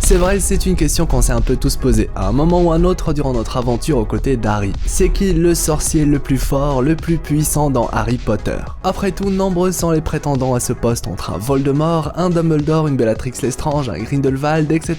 C'est vrai, c'est une question qu'on s'est un peu tous posée à un moment ou un autre durant notre aventure aux côtés d'Harry. C'est qui le sorcier le plus fort, le plus puissant dans Harry Potter? Après tout, nombreux sont les prétendants à ce poste entre un Voldemort, un Dumbledore, une Bellatrix Lestrange, un Grindelwald, etc.,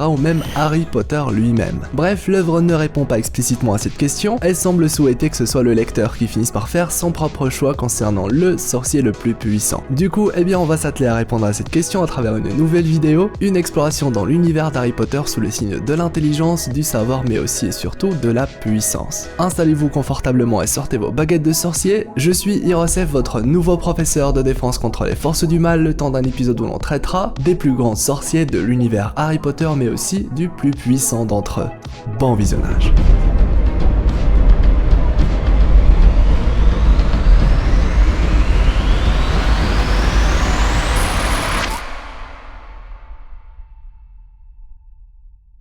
ou même Harry Potter lui-même. Bref, l'œuvre ne répond pas explicitement à cette question, elle semble souhaiter que ce soit le lecteur qui finisse par faire son propre choix concernant le sorcier le plus puissant. Du coup, on va s'atteler à répondre à cette question à travers une nouvelle vidéo, une exploration dans l'univers d'Harry Potter sous le signe de l'intelligence, du savoir mais aussi et surtout de la puissance. Installez-vous confortablement et sortez vos baguettes de sorcier, je suis Hirosef, votre nouveau professeur de défense contre les forces du mal, le temps d'un épisode où l'on traitera des plus grands sorciers de l'univers Harry Potter mais aussi du plus puissant d'entre eux. Bon visionnage.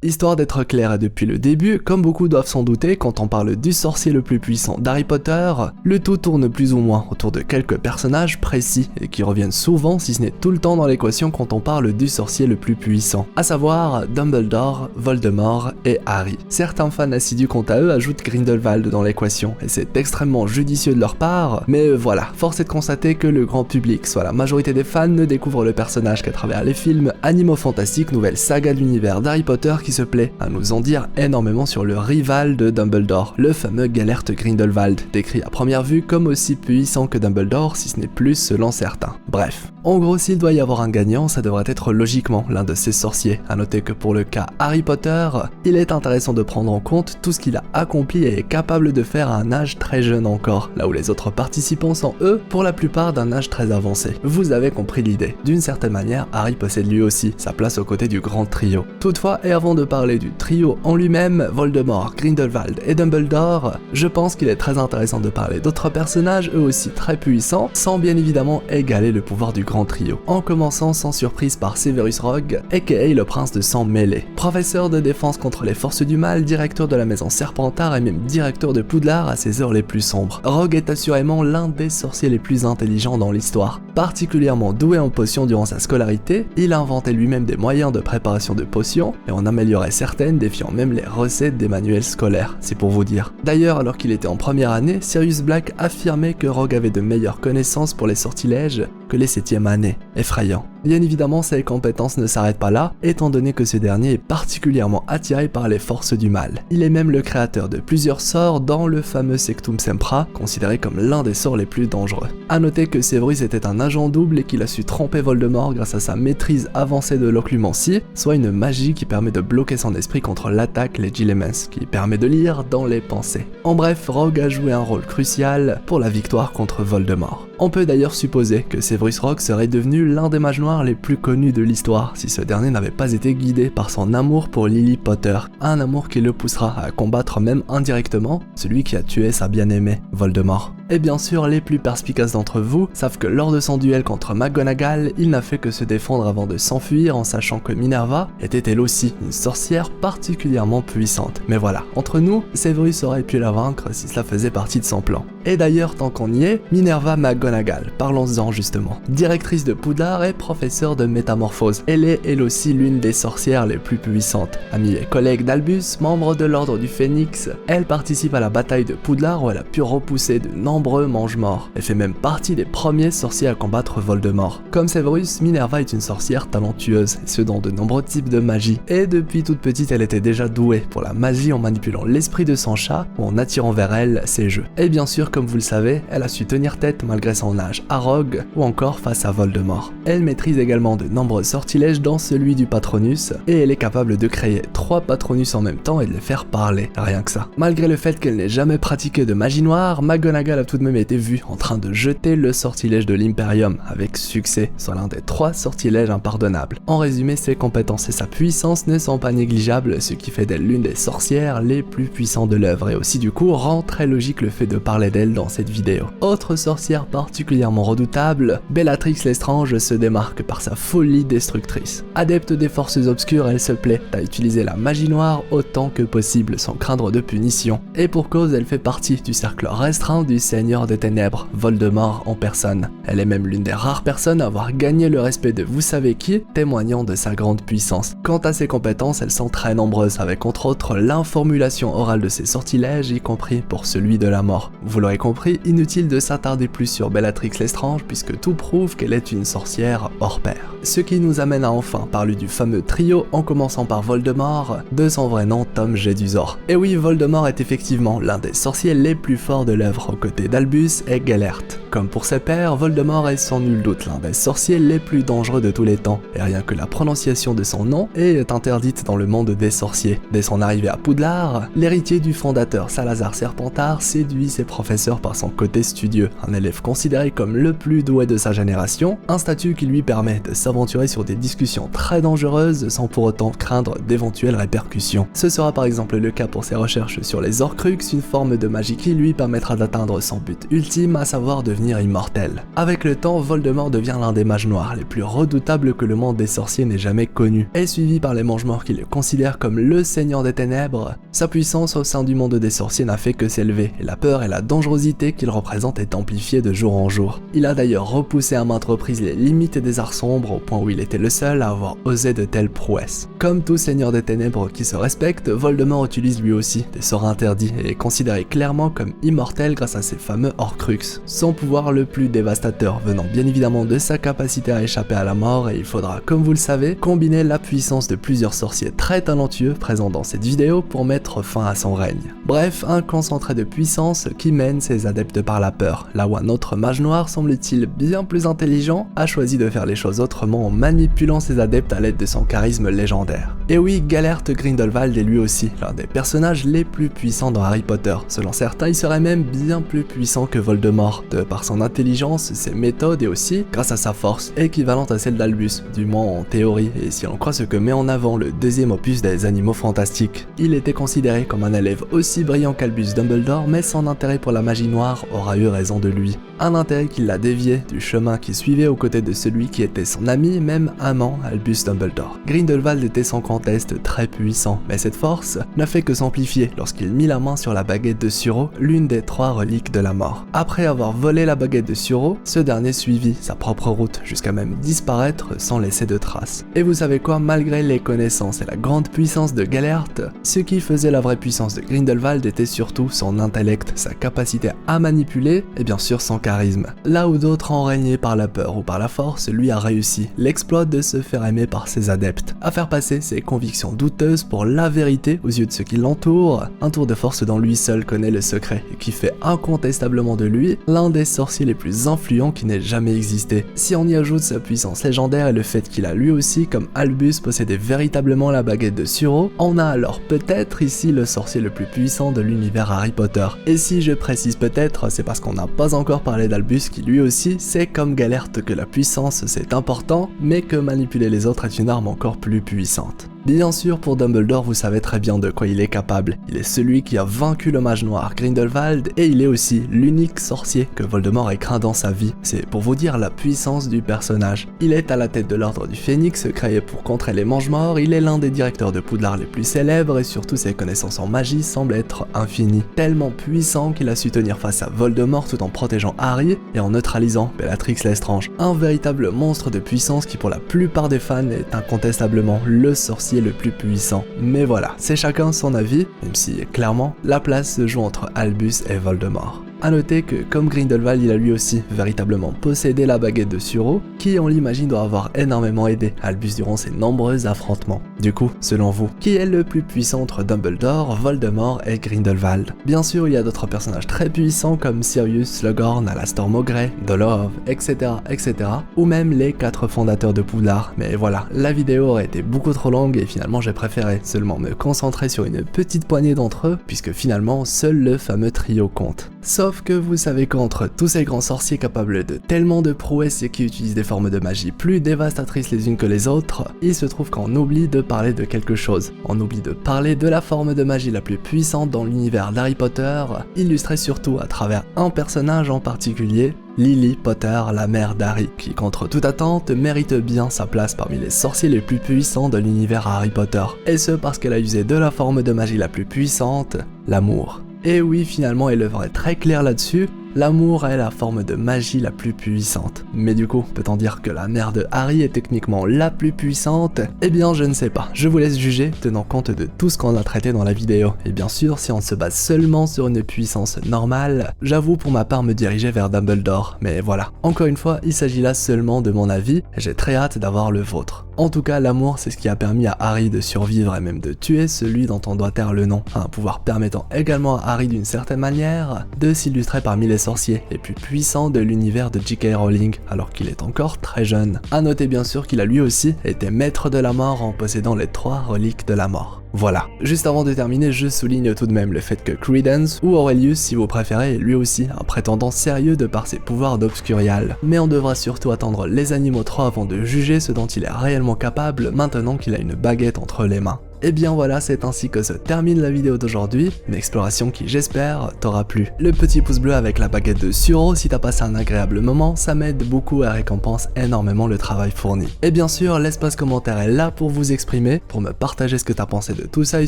Histoire d'être clair depuis le début, comme beaucoup doivent s'en douter, quand on parle du sorcier le plus puissant d'Harry Potter, le tout tourne plus ou moins autour de quelques personnages précis et qui reviennent souvent, si ce n'est tout le temps dans l'équation quand on parle du sorcier le plus puissant, à savoir Dumbledore, Voldemort et Harry. Certains fans assidus quant à eux ajoutent Grindelwald dans l'équation et c'est extrêmement judicieux de leur part, mais voilà, force est de constater que le grand public, soit la majorité des fans, ne découvre le personnage qu'à travers les films Animaux Fantastiques, nouvelle saga de l'univers d'Harry Potter qui se plaît à nous en dire énormément sur le rival de Dumbledore, le fameux Gellert Grindelwald, décrit à première vue comme aussi puissant que Dumbledore, si ce n'est plus selon certains. Bref, en gros, s'il doit y avoir un gagnant, ça devrait être logiquement l'un de ces sorciers. À noter que pour le cas Harry Potter, il est intéressant de prendre en compte tout ce qu'il a accompli et est capable de faire à un âge très jeune encore, là où les autres participants sont eux, pour la plupart d'un âge très avancé. Vous avez compris l'idée. D'une certaine manière, Harry possède lui aussi sa place aux côtés du grand trio. Toutefois, et avant de parler du trio en lui-même, Voldemort, Grindelwald et Dumbledore, je pense qu'il est très intéressant de parler d'autres personnages eux aussi très puissants, sans bien évidemment égaler le pouvoir du grand trio. En commençant sans surprise par Severus Rogue, aka le prince de sang mêlé. Professeur de défense contre les forces du mal, directeur de la maison Serpentard et même directeur de Poudlard à ses heures les plus sombres. Rogue est assurément l'un des sorciers les plus intelligents dans l'histoire. Particulièrement doué en potions durant sa scolarité, il a inventé lui-même des moyens de préparation de potions et en améliorait certaines, défiant même les recettes des manuels scolaires, c'est pour vous dire. D'ailleurs, alors qu'il était en première année, Sirius Black affirmait que Rogue avait de meilleures connaissances pour les sortilèges que les 7e années. Effrayant. Bien évidemment, ses compétences ne s'arrêtent pas là, étant donné que ce dernier est particulièrement attiré par les forces du mal. Il est même le créateur de plusieurs sorts dans le fameux Sectum Sempra, considéré comme l'un des sorts les plus dangereux. A noter que Severus était un agent double et qu'il a su tromper Voldemort grâce à sa maîtrise avancée de l'occlumencie, soit une magie qui permet de bloquer son esprit contre l'attaque Legilimens, qui permet de lire dans les pensées. En bref, Rogue a joué un rôle crucial pour la victoire contre Voldemort. On peut d'ailleurs supposer que Severus Rogue serait devenu l'un des mages noirs les plus connus de l'histoire si ce dernier n'avait pas été guidé par son amour pour Lily Potter, un amour qui le poussera à combattre même indirectement celui qui a tué sa bien-aimée, Voldemort. Et bien sûr, les plus perspicaces d'entre vous savent que lors de son duel contre McGonagall, il n'a fait que se défendre avant de s'enfuir en sachant que Minerva était elle aussi une sorcière particulièrement puissante. Mais voilà, entre nous, Severus aurait pu la vaincre si cela faisait partie de son plan. Et d'ailleurs, tant qu'on y est, Minerva McGonagall, parlons-en justement. Directrice de Poudlard et professeure de métamorphose, elle est elle aussi l'une des sorcières les plus puissantes. Amie et collègue d'Albus, membre de l'ordre du Phénix, elle participe à la bataille de Poudlard où elle a pu repousser de nombreux mange-morts. Elle fait même partie des premiers sorciers à combattre Voldemort. Comme Severus, Minerva est une sorcière talentueuse, et ce dans de nombreux types de magie. Et depuis toute petite, elle était déjà douée pour la magie en manipulant l'esprit de son chat ou en attirant vers elle ses jeux. Et bien sûr, comme vous le savez, elle a su tenir tête malgré son âge à Rogue ou encore face à Voldemort. Elle maîtrise également de nombreux sortilèges dont celui du Patronus, et elle est capable de créer 3 Patronus en même temps et de les faire parler, rien que ça. Malgré le fait qu'elle n'ait jamais pratiqué de magie noire, McGonagall a tout de même été vue en train de jeter le sortilège de l'Imperium avec succès, soit l'un des 3 sortilèges impardonnables. En résumé, ses compétences et sa puissance ne sont pas négligeables, ce qui fait d'elle l'une des sorcières les plus puissantes de l'œuvre, et aussi du coup rend très logique le fait de parler d'elle dans cette vidéo. Autre sorcière particulièrement redoutable, Bellatrix Lestrange se démarque par sa folie destructrice. Adepte des forces obscures, elle se plaît à utiliser la magie noire autant que possible sans craindre de punition. Et pour cause, elle fait partie du cercle restreint du Seigneur des Ténèbres, Voldemort en personne. Elle est même l'une des rares personnes à avoir gagné le respect de vous savez qui, témoignant de sa grande puissance. Quant à ses compétences, elles sont très nombreuses, avec entre autres l'informulation orale de ses sortilèges, y compris pour celui de la mort. Vous l'aurez compris, inutile de s'attarder plus sur Bellatrix Lestrange puisque tout prouve qu'elle est une sorcière hors pair. Ce qui nous amène à enfin parler du fameux trio en commençant par Voldemort, de son vrai nom Tom Jedusor. Et oui, Voldemort est effectivement l'un des sorciers les plus forts de l'œuvre aux côtés d'Albus et Gellert. Comme pour ses pairs, Voldemort est sans nul doute l'un des sorciers les plus dangereux de tous les temps, et rien que la prononciation de son nom est interdite dans le monde des sorciers. Dès son arrivée à Poudlard, l'héritier du fondateur Salazar Serpentard séduit ses professeurs par son côté studieux, un élève considéré comme le plus doué de sa génération, un statut qui lui permet de s'aventurer sur des discussions très dangereuses sans pour autant craindre d'éventuelles répercussions. Ce sera par exemple le cas pour ses recherches sur les Horcruxes, une forme de magie qui lui permettra d'atteindre son but ultime, à savoir devenir immortel. Avec le temps, Voldemort devient l'un des mages noirs les plus redoutables que le monde des sorciers n'ait jamais connu, et suivi par les Mange-Morts qui le considèrent comme le Seigneur des Ténèbres. Sa puissance au sein du monde des sorciers n'a fait que s'élever, et la peur et la dangerosité qu'il représente est amplifiée de jour en jour. Il a d'ailleurs repoussé à maintes reprises les limites des arts sombres, au point où il était le seul à avoir osé de telles prouesses. Comme tout Seigneur des Ténèbres qui se respecte, Voldemort utilise lui aussi des sorts interdits et est considéré clairement comme immortel grâce à ses fameux Horcruxes. Son pouvoir le plus dévastateur venant bien évidemment de sa capacité à échapper à la mort, et il faudra, comme vous le savez, combiner la puissance de plusieurs sorciers très talentueux présents dans cette vidéo pour mettre fin à son règne. Bref, un concentré de puissance qui mène ses adeptes par la peur, là où un autre mage noir, semble-t-il bien plus intelligent, a choisi de faire les choses autrement en manipulant ses adeptes à l'aide de son charisme légendaire. Et oui, Gellert Grindelwald est lui aussi l'un des personnages les plus puissants dans Harry Potter. Selon certains, il serait même bien plus puissant que Voldemort, de par son intelligence, ses méthodes et aussi grâce à sa force, équivalente à celle d'Albus, du moins en théorie, et si l'on croit ce que met en avant le deuxième opus des Animaux Fantastiques. Il était considéré comme un élève aussi brillant qu'Albus Dumbledore, mais son intérêt pour la magie noire aura eu raison de lui. Un intérêt qui l'a dévié du chemin qu'il suivait aux côtés de celui qui était son ami, même amant, Albus Dumbledore. Grindelwald était sans conteste très puissant, mais cette force n'a fait que s'amplifier lorsqu'il mit la main sur la baguette de Suro, l'une des 3 reliques de la mort. Après avoir volé la baguette de Suro, ce dernier suivit sa propre route jusqu'à même disparaître sans laisser de traces. Et vous savez quoi, malgré les connaissances et la grande puissance de Gellert, ce qui faisait la vraie puissance de Grindelwald était surtout son intellect, sa capacité à manipuler et bien sûr son charisme. Là où d'autres ont régné par la peur ou par la force, lui a réussi l'exploit de se faire aimer par ses adeptes, à faire passer ses convictions douteuses pour la vérité aux yeux de ceux qui l'entourent, un tour de force dont lui seul connaît le secret et qui fait incontestablement de lui l'un des sorciers les plus influents qui n'ait jamais existé. Si on y ajoute sa puissance légendaire et le fait qu'il a lui aussi, comme Albus, possédé véritablement la baguette de Suro, on a alors peut-être ici le sorcier le plus puissant de l'univers Harry Potter. Et si je précise peut-être, c'est parce qu'on n'a pas encore parlé d'Albus qui lui aussi sait comme Gellert que la puissance c'est important, mais que manipuler les autres est une arme encore plus puissante. Bien sûr, pour Dumbledore, vous savez très bien de quoi il est capable. Il est celui qui a vaincu le mage noir Grindelwald, et il est aussi l'unique sorcier que Voldemort ait craint dans sa vie. C'est pour vous dire la puissance du personnage. Il est à la tête de l'ordre du Phénix, créé pour contrer les Mange-Morts, il est l'un des directeurs de Poudlard les plus célèbres, et surtout ses connaissances en magie semblent être infinies. Tellement puissant qu'il a su tenir face à Voldemort tout en protégeant Harry, et en neutralisant Bellatrix Lestrange. Un véritable monstre de puissance qui pour la plupart des fans est incontestablement le sorcier le plus puissant. Mais voilà, c'est chacun son avis, même si clairement la place se joue entre Albus et Voldemort. A noter que, comme Grindelwald, il a lui aussi véritablement possédé la baguette de Suro, qui on l'imagine doit avoir énormément aidé Albus durant ses nombreux affrontements. Du coup, selon vous, qui est le plus puissant entre Dumbledore, Voldemort et Grindelwald? Bien sûr, il y a d'autres personnages très puissants comme Sirius, Slughorn, Alastor Mowbray, Dolorov, etc., etc., ou même les 4 fondateurs de Poudlard. Mais voilà, la vidéo aurait été beaucoup trop longue et finalement j'ai préféré seulement me concentrer sur une petite poignée d'entre eux, puisque finalement seul le fameux trio compte. Sauf Sauf que vous savez qu'entre tous ces grands sorciers capables de tellement de prouesses et qui utilisent des formes de magie plus dévastatrices les unes que les autres, il se trouve qu'on oublie de parler de quelque chose. On oublie de parler de la forme de magie la plus puissante dans l'univers d'Harry Potter, illustrée surtout à travers un personnage en particulier, Lily Potter, la mère d'Harry, qui contre toute attente mérite bien sa place parmi les sorciers les plus puissants de l'univers Harry Potter. Et ce parce qu'elle a usé de la forme de magie la plus puissante, l'amour. Et oui, finalement, elle est très claire là-dessus, l'amour est la forme de magie la plus puissante. Mais du coup, peut-on dire que la mère de Harry est techniquement la plus puissante? Eh bien, je ne sais pas. Je vous laisse juger, tenant compte de tout ce qu'on a traité dans la vidéo. Et bien sûr, si on se base seulement sur une puissance normale, j'avoue pour ma part me diriger vers Dumbledore. Mais voilà. Encore une fois, il s'agit là seulement de mon avis, et j'ai très hâte d'avoir le vôtre. En tout cas, l'amour, c'est ce qui a permis à Harry de survivre et même de tuer celui dont on doit taire le nom. Un pouvoir permettant également à Harry d'une certaine manière de s'illustrer parmi les sorciers les plus puissants de l'univers de J.K. Rowling alors qu'il est encore très jeune. A noter bien sûr qu'il a lui aussi été maître de la mort en possédant les 3 reliques de la mort. Voilà. Juste avant de terminer, je souligne tout de même le fait que Credence, ou Aurelius si vous préférez, est lui aussi un prétendant sérieux de par ses pouvoirs d'Obscurial. Mais on devra surtout attendre les Animaux 3 avant de juger ce dont il est réellement capable maintenant qu'il a une baguette entre les mains. Et bien voilà, c'est ainsi que se termine la vidéo d'aujourd'hui, une exploration qui j'espère t'aura plu. Le petit pouce bleu avec la baguette de Suro si t'as passé un agréable moment, ça m'aide beaucoup et récompense énormément le travail fourni. Et bien sûr, l'espace commentaire est là pour vous exprimer, pour me partager ce que t'as pensé de tout ça et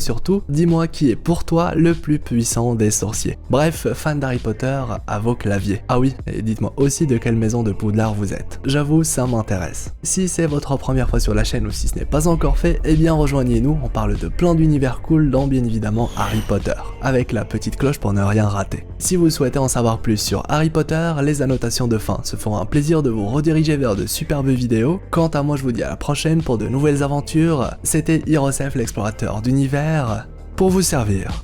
surtout, dis-moi qui est pour toi le plus puissant des sorciers. Bref, fan d'Harry Potter, à vos claviers. Ah oui, et dites-moi aussi de quelle maison de Poudlard vous êtes. J'avoue, ça m'intéresse. Si c'est votre première fois sur la chaîne ou si ce n'est pas encore fait, eh bien rejoignez-nous, on parle de plein d'univers cool dans bien évidemment Harry Potter, avec la petite cloche pour ne rien rater. Si vous souhaitez en savoir plus sur Harry Potter, les annotations de fin se feront un plaisir de vous rediriger vers de superbes vidéos. Quant à moi, je vous dis à la prochaine pour de nouvelles aventures. C'était Hirosef l'explorateur d'univers, pour vous servir.